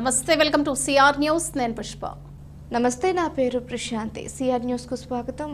నమస్తే, welcome to CR news. నేను పుష్ప. నమస్తే, నా పేరు ప్రశాంతి. సిఆర్ న్యూస్ కు స్వాగతం.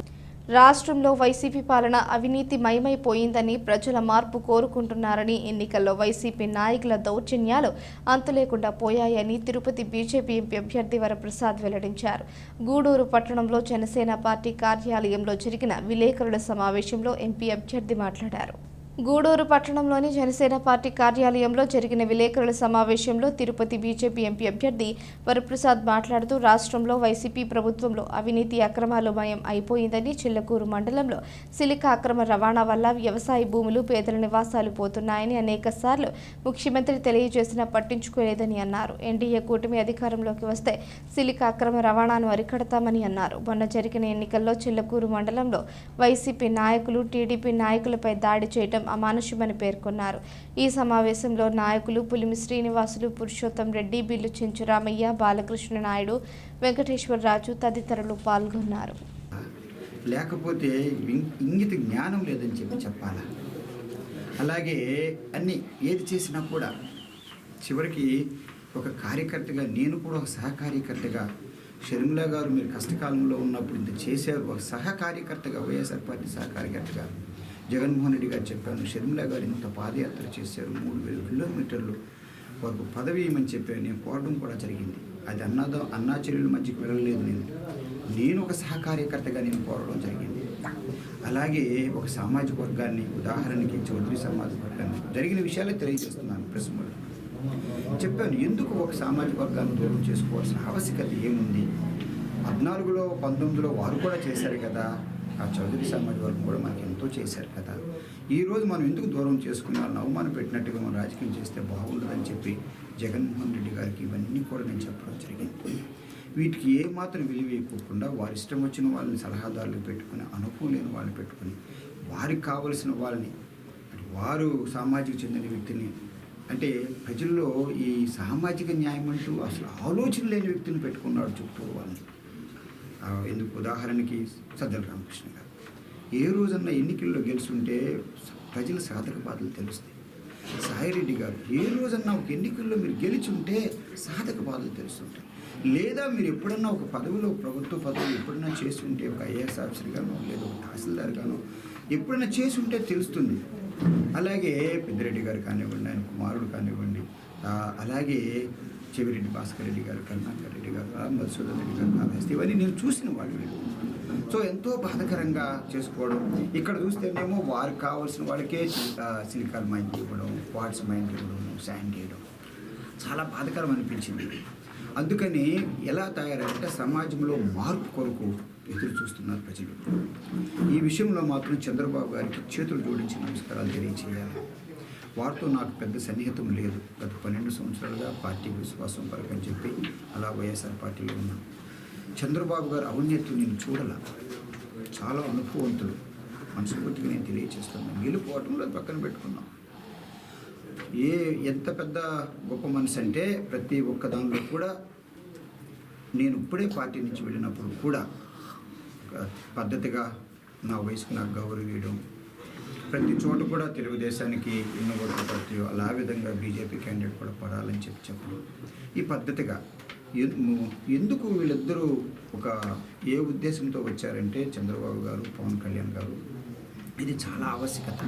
రాష్ట్రంలో వైసీపీ పాలన అవినీతి మయమైపోయిందని, ప్రజల మార్పు కోరుకుంటున్నారని, ఎన్నికల్లో వైసీపీ నాయకుల దౌర్జన్యాలు అంతులేకుండా పోయాయని తిరుపతి బీజేపీ ఎంపీ అభ్యర్థి వరప్రసాద్ వెల్లడించారు. గూడూరు పట్టణంలో జనసేన పార్టీ కార్యాలయంలో జరిగిన విలేకరుల సమావేశంలో ఎంపీ అభ్యర్థి మాట్లాడారు. గూడూరు పట్టణంలోని జనసేన పార్టీ కార్యాలయంలో జరిగిన విలేకరుల సమావేశంలో తిరుపతి బీజేపీ ఎంపీ అభ్యర్థి వరప్రసాద్ మాట్లాడుతూ, రాష్ట్రంలో వైసీపీ ప్రభుత్వంలో అవినీతి అక్రమాలు మయం అయిపోయిందని, చిల్లకూరు మండలంలో సిలికా అక్రమ రవాణా వల్ల వ్యవసాయ భూములు, పేదల నివాసాలు పోతున్నాయని అనేక సార్లు ముఖ్యమంత్రి తెలియజేసినా పట్టించుకోలేదని అన్నారు. ఎన్డీఏ కూటమి అధికారంలోకి వస్తే సిలికా అక్రమ రవాణాను అరికడతామని అన్నారు. మొన్న జరిగిన ఎన్నికల్లో చిల్లకూరు మండలంలో వైసీపీ నాయకులు టీడీపీ నాయకులపై దాడి చేయడం అమానుషమని పేర్కొన్నారు. ఈ సమావేశంలో నాయకులు పులిమి శ్రీనివాసులు, పురుషోత్తం రెడ్డి, బిల్లు చెంచురామయ్య, బాలకృష్ణ నాయుడు, వెంకటేశ్వరరాజు తదితరులు పాల్గొన్నారు. లేకపోతే ఇంగిత జ్ఞానం లేదని చెప్పాలా. అలాగే అన్నీ ఏది చేసినా కూడా చివరికి ఒక కార్యకర్తగా, నేను కూడా ఒక సహకార్యకర్తగా, షర్మిల గారు మీరు కష్టకాలంలో ఉన్నప్పుడు ఇంత చేశారు, ఒక సహకార్యకర్తగా, వైఎస్ఆర్ పార్టీ సహకార్యకర్తగా జగన్మోహన్ రెడ్డి గారు చెప్పాను. షర్మిల గారు ఇంత పాదయాత్ర చేశారు, 3000 కిలోమీటర్లు వరకు పదవి ఇవ్వమని చెప్పాను. నేను కోరడం కూడా జరిగింది. అది అన్నా చెల్లెల మధ్యకి వెళ్ళలేదు. నేను ఒక సహకార్యకర్తగా నేను కోరడం జరిగింది. అలాగే ఒక సామాజిక వర్గాన్ని, ఉదాహరణకి చౌదరి సామాజిక వర్గాన్ని జరిగిన విషయాలే తెలియజేస్తున్నాను. ప్రశ్నలు చెప్పాను. ఎందుకు ఒక సామాజిక వర్గాన్ని దూరం చేసుకోవాల్సిన ఆవశ్యకత ఏముంది? 14లో 19లో వారు కూడా చేశారు కదా. ఆ చౌదరి సామాజిక వర్గం కూడా మనకి ఎంతో చేశారు కదా. ఈరోజు మనం ఎందుకు దూరం చేసుకుని వాళ్ళని అవమానం పెట్టినట్టుగా మనం రాజకీయం చేస్తే బాగుండదని చెప్పి జగన్మోహన్ రెడ్డి గారికి ఇవన్నీ కూడా నేను చెప్పడం జరిగింది. వీటికి ఏమాత్రం విలువ ఇవ్వకుండా వారి ఇష్టం వచ్చిన వాళ్ళని సలహాదారులు పెట్టుకుని, అనుకూలైన వాళ్ళని పెట్టుకుని, వారికి కావలసిన వాళ్ళని, వారు సామాజిక చెందిన వ్యక్తిని, అంటే ప్రజల్లో ఈ సామాజిక న్యాయం అంటూ అసలు ఆలోచన లేని వ్యక్తిని పెట్టుకున్నాడు చుట్టూ వాళ్ళని. ఎందుకు ఉదాహరణకి సజ్జల రామకృష్ణ గారు ఏ రోజన్నా ఎన్నికల్లో గెలుస్తుంటే ప్రజల సాధక బాధలు తెలుస్తాయి. సాయిరెడ్డి గారు ఏ రోజన్నా ఒక ఎన్నికల్లో మీరు గెలిచుంటే సాధక బాధలు తెలుస్తుంటాయి. లేదా మీరు ఎప్పుడన్నా ఒక పదవిలో, ప్రభుత్వ పదవులు ఎప్పుడన్నా చేస్తుంటే, ఒక ఐఏఎస్ ఆఫీసర్గానో లేదా ఒక తహసీల్దార్గానో ఎప్పుడైనా చేసుంటే తెలుస్తుంది. అలాగే పెద్దిరెడ్డి గారు కానివ్వండి, ఆయన కుమారుడు కానివ్వండి, అలాగే చెవిరెడ్డి భాస్కర్ రెడ్డి గారు, కరుణాకర్ రెడ్డి గారు, మధుసూదన్ రెడ్డి గారు, కావేస్తే ఇవన్నీ నేను చూసిన వాళ్ళు. సో ఎంతో బాధకరంగా చేసుకోవడం. ఇక్కడ చూస్తేనేమో వారికి కావాల్సిన వాళ్ళకే సిలికాన్ మైండ్ ఇవ్వడం, క్వార్ట్స్ మైండ్ ఇవ్వడం, శాండ్ చేయడం చాలా బాధకరం అనిపించింది. అందుకని ఎలా తయారంటే సమాజంలో మార్పు కొరకు ఎదురు చూస్తున్నారు ప్రజలు. ఈ విషయంలో మాత్రం చంద్రబాబు గారికి చేతులు జోడించి నమస్కారాలు తెలియచేయాలి. వారితో నాకు పెద్ద సన్నిహితం లేదు. గత 12 సంవత్సరాలుగా పార్టీ విశ్వాసం కొరకు అని చెప్పి అలా వైఎస్ఆర్ పార్టీలో ఉన్నాను. చంద్రబాబు గారు ఔన్నత్యం నేను చూడాల. చాలా అనుభవవంతులు. మనస్ఫూర్తిగా నేను తెలియజేస్తున్నాను. గెలుపోవటంలో పక్కన పెట్టుకున్నాం. ఎంత పెద్ద గొప్ప మనసు అంటే ప్రతి ఒక్క దానిలో కూడా నేను ఇప్పుడే పార్టీ నుంచి వెళ్ళినప్పుడు కూడా పద్ధతిగా నా వయసుకు నాకు గౌరవం ఇవ్వడం, ప్రతి చోట కూడా తెలుగుదేశానికి ఎన్నో ఓట్లు పడతాయో అలా విధంగా బీజేపీ క్యాండిడేట్ కూడా పడాలని చెప్పడం, ఈ పద్ధతిగా ఎందుకు వీళ్ళిద్దరూ ఒక ఏ ఉద్దేశంతో వచ్చారంటే చంద్రబాబు గారు, పవన్ కళ్యాణ్ గారు, ఇది చాలా ఆవశ్యకత.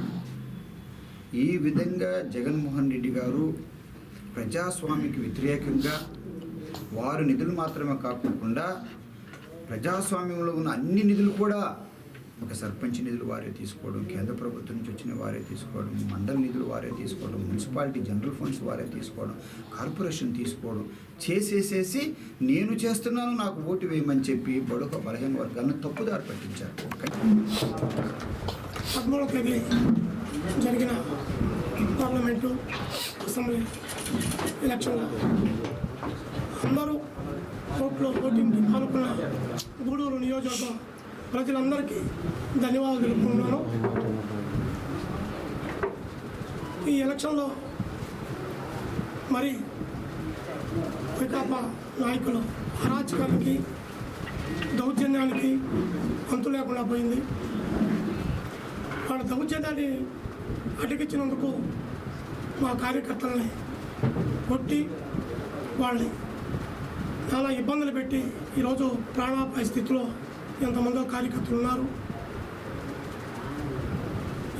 ఈ విధంగా జగన్మోహన్ రెడ్డి గారు ప్రజాస్వామ్యకి వ్యతిరేకంగా వారు నిధులు మాత్రమే కాకుండా ప్రజాస్వామ్యంలో ఉన్న అన్ని నిధులు కూడా, ఒక సర్పంచ్ నిధులు వారే తీసుకోవడం, కేంద్ర ప్రభుత్వం నుంచి వచ్చిన వారే తీసుకోవడం, మండల నిధులు వారే తీసుకోవడం, మున్సిపాలిటీ జనరల్ ఫండ్స్ వారే తీసుకోవడం, కార్పొరేషన్ తీసుకోవడం చేసేసేసి నేను చేస్తున్నాను నాకు ఓటు వేయమని చెప్పి బడుక బలహీన వర్గాలను తప్పుదారి పట్టించారు. 13వ తేదీ జరిగిన పార్లమెంటు, అసెంబ్లీ ఎలక్షన్లో అందరూ ఓటింగ్కి పాల్గొన్న గూడూరు నియోజకవర్గం ప్రజలందరికీ ధన్యవాదాలు తెలుపుకుంటున్నాను. ఈ ఎలక్షన్లో మరి వైకాపా నాయకులు అరాచకానికి, దౌర్జన్యానికి అంతు లేకుండా పోయింది. వాళ్ళ దౌర్జన్యాన్ని అడ్డగించినందుకు మా కార్యకర్తలని కొట్టి వాళ్ళని చాలా ఇబ్బందులు పెట్టి ఈరోజు ప్రాణాపాయ స్థితిలో ఎంతమందో కార్యకర్తలు ఉన్నారు.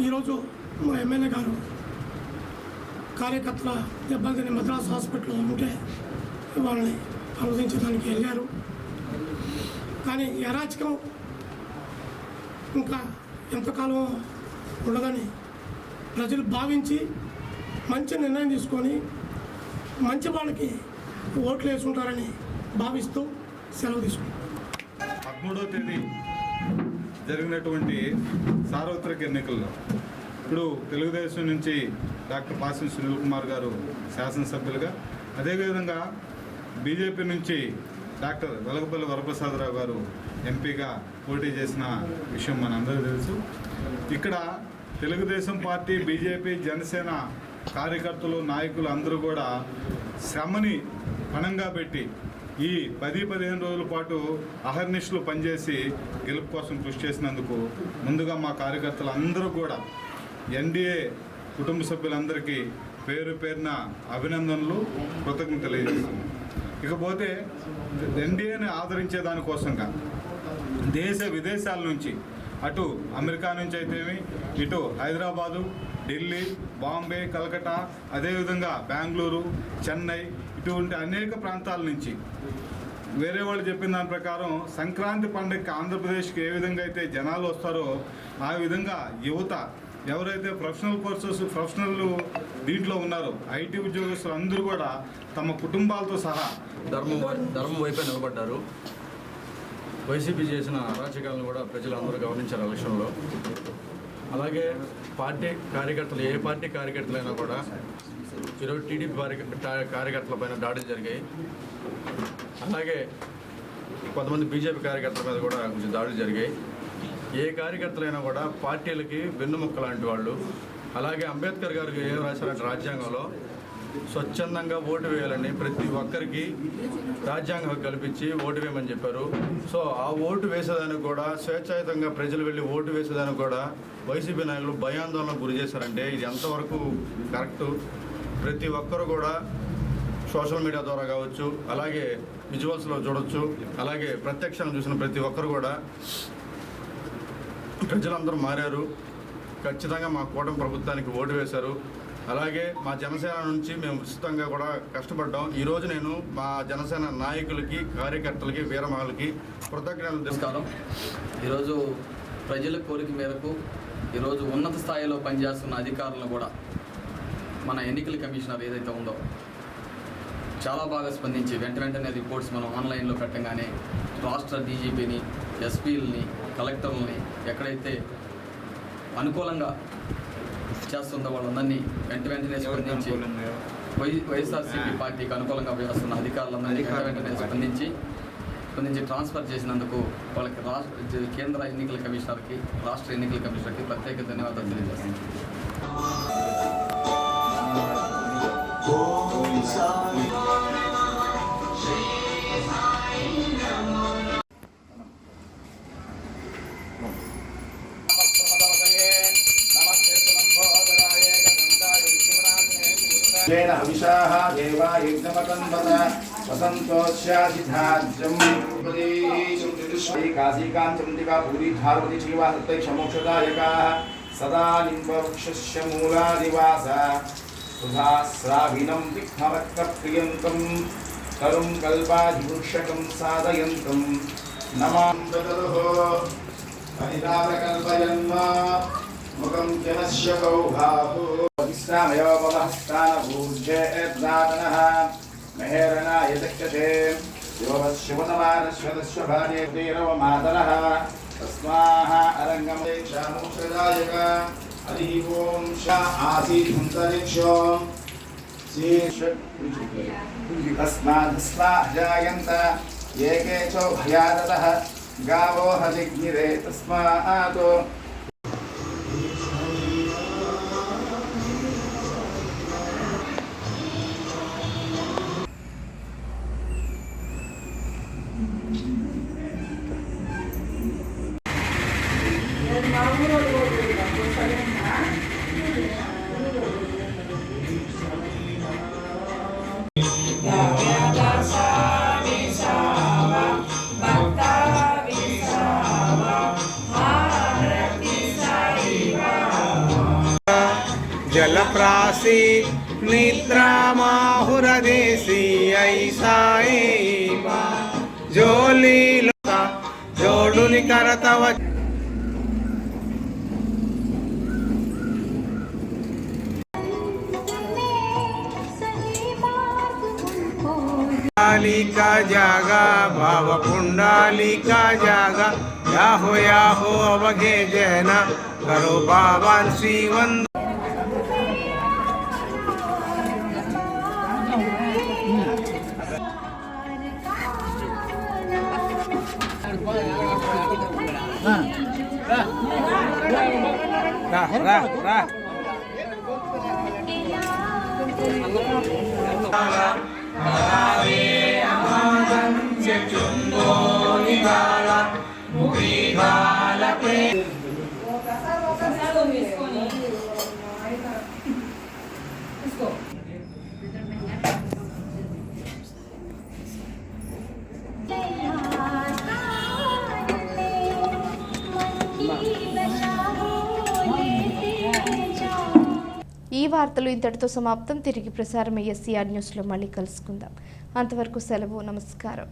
ఈరోజు మా ఎమ్మెల్యే గారు కార్యకర్తల దెబ్బతిని మద్రాసు హాస్పిటల్లో ఉంటే వాళ్ళని అనుమతించడానికి వెళ్ళారు. కానీ ఈ అరాచకం ఇంకా ఎంతకాలం ఉండదని ప్రజలు భావించి మంచి నిర్ణయం తీసుకొని మంచి వాళ్ళకి ఓట్లు వేసుకుంటారని భావిస్తూ సెలవు తీసుకుంటారు. 13వ తేదీ జరిగినటువంటి సార్వత్రిక ఎన్నికల్లో ఇప్పుడు తెలుగుదేశం నుంచి డాక్టర్ పాసం సునీల్ కుమార్ గారు శాసనసభ్యులుగా, అదేవిధంగా బీజేపీ నుంచి డాక్టర్ వెలగపల్లి వరప్రసాదరావు గారు ఎంపీగా పోటీ చేసిన విషయం మనందరికీ తెలుసు. ఇక్కడ తెలుగుదేశం పార్టీ, బీజేపీ, జనసేన కార్యకర్తలు, నాయకులు అందరూ కూడా శ్రమని పణంగా పెట్టి ఈ 10-15 రోజుల పాటు అహర్నిశలు పనిచేసి గెలుపు కోసం కృషి చేసినందుకు ముందుగా మా కార్యకర్తలు అందరూ కూడా ఎన్డీఏ కుటుంబ సభ్యులందరికీ పేరు పేరున అభినందనలు, కృతజ్ఞతలు తెలియజేస్తున్నాం. ఇకపోతే ఎన్డీఏని ఆదరించే దానికోసంగా దేశ విదేశాల నుంచి, అటు అమెరికా నుంచి అయితేమి, ఇటు హైదరాబాదు, ఢిల్లీ, బాంబే, కలకట్టా, అదేవిధంగా బెంగళూరు, చెన్నై, ఇటువంటి అనేక ప్రాంతాల నుంచి వేరే వాళ్ళు చెప్పిన దాని ప్రకారం సంక్రాంతి పండుగకి ఆంధ్రప్రదేశ్కి ఏ విధంగా అయితే జనాలు వస్తారో ఆ విధంగా యువత ఎవరైతే ప్రొఫెషనల్ దీంట్లో ఉన్నారో ఐటీ ఉద్యోగస్తులు అందరూ కూడా తమ కుటుంబాలతో సహా ధర్మం వైపే నిలబడ్డారు. వైసీపీ చేసిన అరాచకాలను కూడా ప్రజలందరూ గమనించారు ఎలక్షన్లో. అలాగే పార్టీ కార్యకర్తలు, ఏ పార్టీ కార్యకర్తలైనా కూడా ఈరోజు టీడీపీ కార్యకర్తల పైన దాడులు జరిగాయి. అలాగే కొంతమంది బీజేపీ కార్యకర్తల మీద కూడా కొంచెం దాడులు జరిగాయి. ఏ కార్యకర్తలైనా కూడా పార్టీలకి వెన్నుముక్క లాంటి వాళ్ళు. అలాగే అంబేద్కర్ గారికి ఏం రాశారంటే రాజ్యాంగంలో స్వచ్ఛందంగా ఓటు వేయాలని ప్రతి ఒక్కరికి రాజ్యాంగం కల్పించి ఓటు వేయమని చెప్పారు. సో ఆ ఓటు వేసేదానికి కూడా స్వేచ్ఛాయుతంగా ప్రజలు వెళ్ళి ఓటు వేసేదానికి కూడా వైసీపీ నాయకులు భయాందోళనకు గురి చేశారంటే ఇది ఎంతవరకు కరెక్టు? ప్రతి ఒక్కరు కూడా సోషల్ మీడియా ద్వారా కావచ్చు, అలాగే విజువల్స్లో చూడొచ్చు, అలాగే ప్రత్యక్షంగా చూసిన ప్రతి ఒక్కరు కూడా ప్రజలందరూ మారారు. ఖచ్చితంగా మా కూటమి ప్రభుత్వానికి ఓటు వేశారు. అలాగే మా జనసేన నుంచి మేము విస్తృతంగా కూడా కష్టపడ్డాం. ఈరోజు నేను మా జనసేన నాయకులకి, కార్యకర్తలకి, వీరమహలకి కృతజ్ఞతలు నమస్కారం. ఈరోజు ప్రజల కోరిక మేరకు ఈరోజు ఉన్నత స్థాయిలో పనిచేస్తున్న అధికారులను కూడా మన ఎన్నికల కమిషనర్ ఏదైతే ఉందో చాలా బాగా స్పందించి వెంటనే రిపోర్ట్స్ మనం ఆన్లైన్లో పెట్టగానే రాష్ట్ర డీజీపీని, ఎస్పీలని, కలెక్టర్లని ఎక్కడైతే అనుకూలంగా చేస్తుందో వాళ్ళందరినీ వెంటనే స్పందించి వైఎస్ఆర్సీపీ పార్టీకి అనుకూలంగా చేస్తున్న అధికారులందరినీ వెంటనే స్పందించి ట్రాన్స్ఫర్ చేసినందుకు వాళ్ళకి కేంద్ర ఎన్నికల కమిషనర్కి, రాష్ట్ర ఎన్నికల కమిషనర్కి ప్రత్యేక ధన్యవాదాలు తెలియజేస్తున్నాను. हविषाः देवा यज्ञमकन्वत वसन्तोष्यासिधाज्यं काशीकान्तं दिवा पूरी धारवती जीवा सत्यक्षमोक्षदायकाः सदा निम्बवृक्षस्य मूलादिवासा सुधास्राविनं तिक्थमक्तप्रियन्तं तरुं कल्पाधिवृक्षकं साधयन्तं नमां ददतुः अनिदानकल्पयन्मा मुखं जनस्य कौभाः विश्रामयोपमहस्तानभूज्येद्दातनः मेहरणाय दक्षते शिवतमानश्वतश्वभाने देरवमातरः तस्माः अरङ्गमदेक्षामोक्षदायक हरिः ओं शा आसीदन्तरिक्षो तस्मादस्माजायन्त एके च भयादतः गावो हरिग्निरे तस्मात् जलप्रासी निद्रामाहुरदेसी ऐसा जोली लोका जोडुनि करतव पुंडालिका जागा भाव पुंडालिका जागा याहो अवघे जना करो बाबान श्रीवंद रा ఈ వార్తలు ఇంతటితో సమాప్తం. తిరిగి ప్రసారమయ్యే సిఆర్ న్యూస్లో మళ్ళీ కలుసుకుందాం. అంతవరకు సెలవు. నమస్కారం.